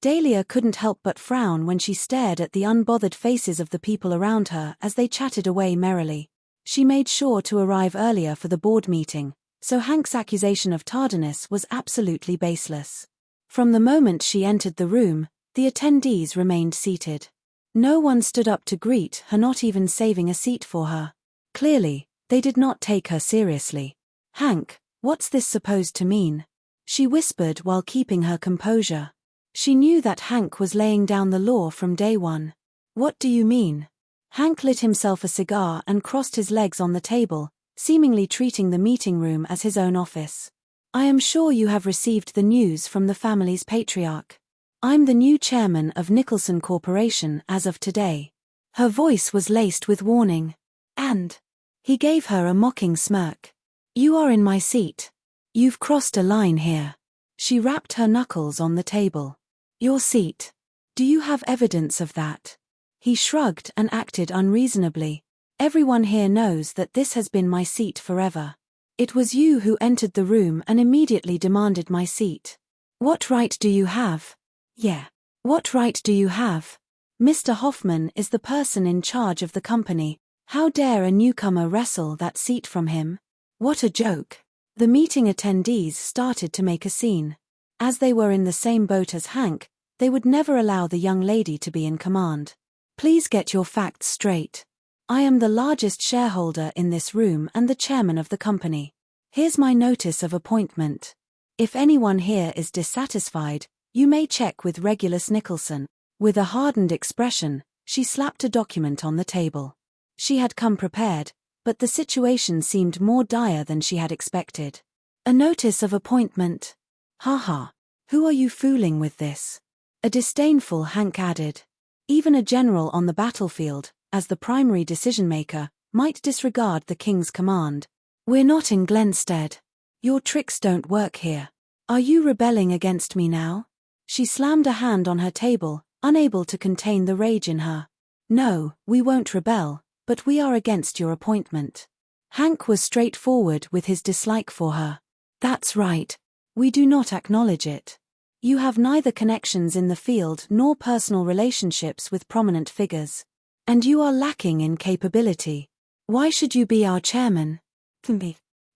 Dahlia couldn't help but frown when she stared at the unbothered faces of the people around her as they chatted away merrily. She made sure to arrive earlier for the board meeting, so Hank's accusation of tardiness was absolutely baseless. From the moment she entered the room, the attendees remained seated. No one stood up to greet her, not even saving a seat for her. Clearly, they did not take her seriously. "Hank, what's this supposed to mean?" she whispered while keeping her composure. She knew that Hank was laying down the law from day one. "What do you mean?" Hank lit himself a cigar and crossed his legs on the table, seemingly treating the meeting room as his own office. "I am sure you have received the news from the family's patriarch. I'm the new chairman of Nicholson Corporation as of today." Her voice was laced with warning. "And?" He gave her a mocking smirk. "You are in my seat. You've crossed a line here." She rapped her knuckles on the table. "Your seat. Do you have evidence of that?" He shrugged and acted unreasonably. "Everyone here knows that this has been my seat forever. It was you who entered the room and immediately demanded my seat. What right do you have?" "Yeah. What right do you have? Mr. Hoffman is the person in charge of the company. How dare a newcomer wrestle that seat from him? What a joke." The meeting attendees started to make a scene. As they were in the same boat as Hank, they would never allow the young lady to be in command. "Please get your facts straight. I am the largest shareholder in this room and the chairman of the company. Here's my notice of appointment. If anyone here is dissatisfied, you may check with Regulus Nicholson." With a hardened expression, she slapped a document on the table. She had come prepared, but the situation seemed more dire than she had expected. "A notice of appointment? Ha. Who are you fooling with this?" A disdainful Hank added. "Even a general on the battlefield, as the primary decision-maker, might disregard the king's command. We're not in Glenstead. Your tricks don't work here. Are you rebelling against me now?" She slammed a hand on her table, unable to contain the rage in her. "No, we won't rebel, but we are against your appointment." Hank was straightforward with his dislike for her. "That's right. We do not acknowledge it. You have neither connections in the field nor personal relationships with prominent figures. And you are lacking in capability. Why should you be our chairman?"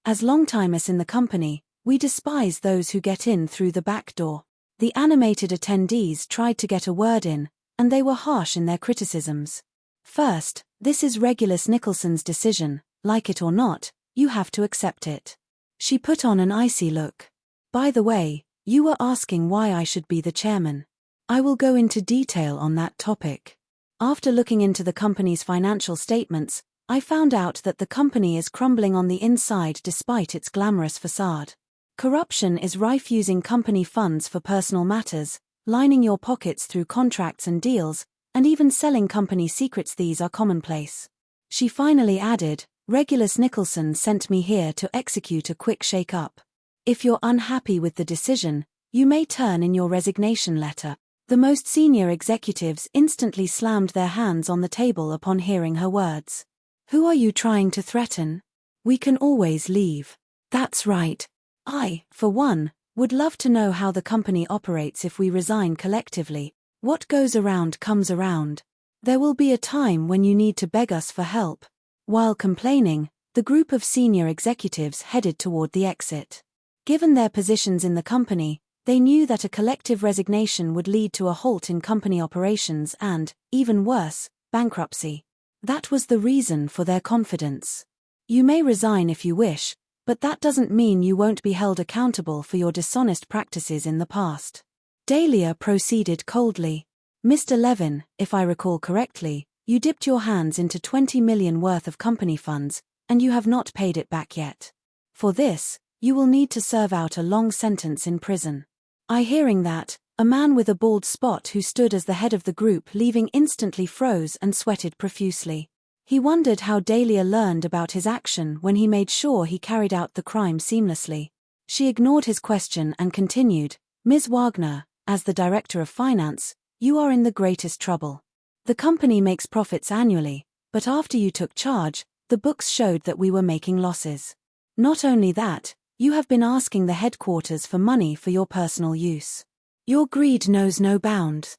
"As longtimers in the company, we despise those who get in through the back door." The animated attendees tried to get a word in, and they were harsh in their criticisms. "First, this is Regulus Nicholson's decision. Like it or not, you have to accept it." She put on an icy look. "By the way, you were asking why I should be the chairman. I will go into detail on that topic. After looking into the company's financial statements, I found out that the company is crumbling on the inside despite its glamorous facade. Corruption is rife, using company funds for personal matters, lining your pockets through contracts and deals, and even selling company secrets. These are commonplace." She finally added, "Regulus Nicholson sent me here to execute a quick shake-up. If you're unhappy with the decision, you may turn in your resignation letter." The most senior executives instantly slammed their hands on the table upon hearing her words. "Who are you trying to threaten? We can always leave." "That's right. I, for one, would love to know how the company operates if we resign collectively. What goes around comes around. There will be a time when you need to beg us for help." While complaining, the group of senior executives headed toward the exit. Given their positions in the company, they knew that a collective resignation would lead to a halt in company operations and, even worse, bankruptcy. That was the reason for their confidence. "You may resign if you wish, but that doesn't mean you won't be held accountable for your dishonest practices in the past." Dahlia proceeded coldly. "Mr. Levin, if I recall correctly, you dipped your hands into 20 million worth of company funds, and you have not paid it back yet. For this, you will need to serve out a long sentence in prison." Hearing that, a man with a bald spot who stood as the head of the group leaving instantly froze and sweated profusely. He wondered how Dahlia learned about his action when he made sure he carried out the crime seamlessly. She ignored his question and continued, "Ms. Wagner, as the Director of Finance, you are in the greatest trouble. The company makes profits annually, but after you took charge, the books showed that we were making losses. Not only that, you have been asking the headquarters for money for your personal use. Your greed knows no bounds.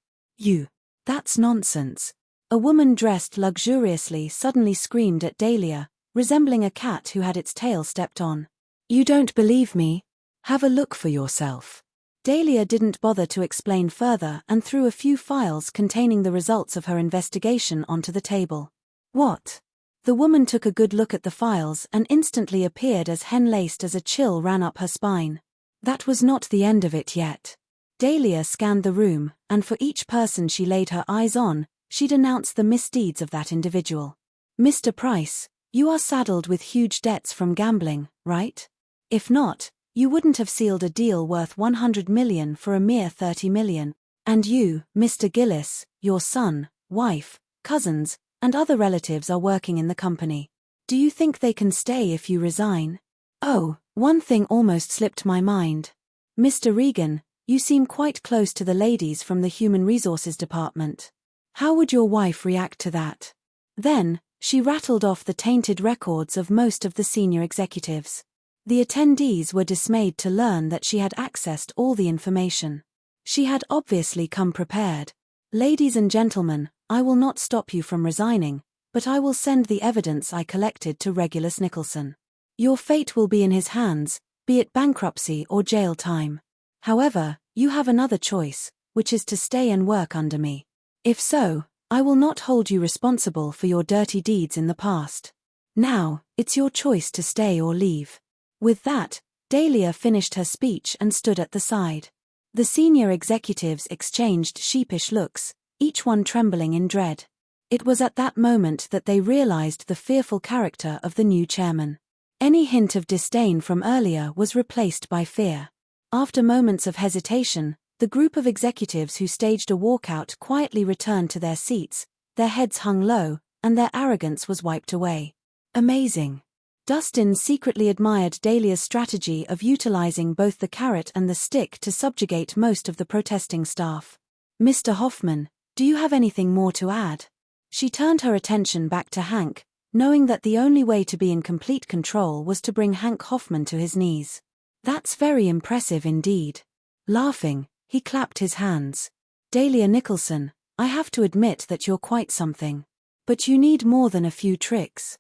That's nonsense. A woman dressed luxuriously suddenly screamed at Dahlia, resembling a cat who had its tail stepped on. You don't believe me? Have a look for yourself. Dahlia didn't bother to explain further and threw a few files containing the results of her investigation onto the table. What? The woman took a good look at the files and instantly appeared as hen-laced as a chill ran up her spine. That was not the end of it yet. Dahlia scanned the room, and for each person she laid her eyes on, she denounced the misdeeds of that individual. Mr. Price, you are saddled with huge debts from gambling, right? If not, you wouldn't have sealed a deal worth $100 million for a mere $30 million. And you, Mr. Gillis, your son, wife, cousins, and other relatives are working in the company. Do you think they can stay if you resign? Oh, one thing almost slipped my mind. Mr. Regan, you seem quite close to the ladies from the Human Resources Department. How would your wife react to that? Then, she rattled off the tainted records of most of the senior executives. The attendees were dismayed to learn that she had accessed all the information. She had obviously come prepared. Ladies and gentlemen, I will not stop you from resigning, but I will send the evidence I collected to Regulus Nicholson. Your fate will be in his hands, be it bankruptcy or jail time. However, you have another choice, which is to stay and work under me. If so, I will not hold you responsible for your dirty deeds in the past. Now, it's your choice to stay or leave. With that, Dahlia finished her speech and stood at the side. The senior executives exchanged sheepish looks, each one trembling in dread. It was at that moment that they realized the fearful character of the new chairman. Any hint of disdain from earlier was replaced by fear. After moments of hesitation, the group of executives who staged a walkout quietly returned to their seats, their heads hung low, and their arrogance was wiped away. Amazing. Dustin secretly admired Dahlia's strategy of utilizing both the carrot and the stick to subjugate most of the protesting staff. Mr. Hoffman, do you have anything more to add? She turned her attention back to Hank, knowing that the only way to be in complete control was to bring Hank Hoffman to his knees. That's very impressive indeed. Laughing, he clapped his hands. Dahlia Nicholson, I have to admit that you're quite something. But you need more than a few tricks.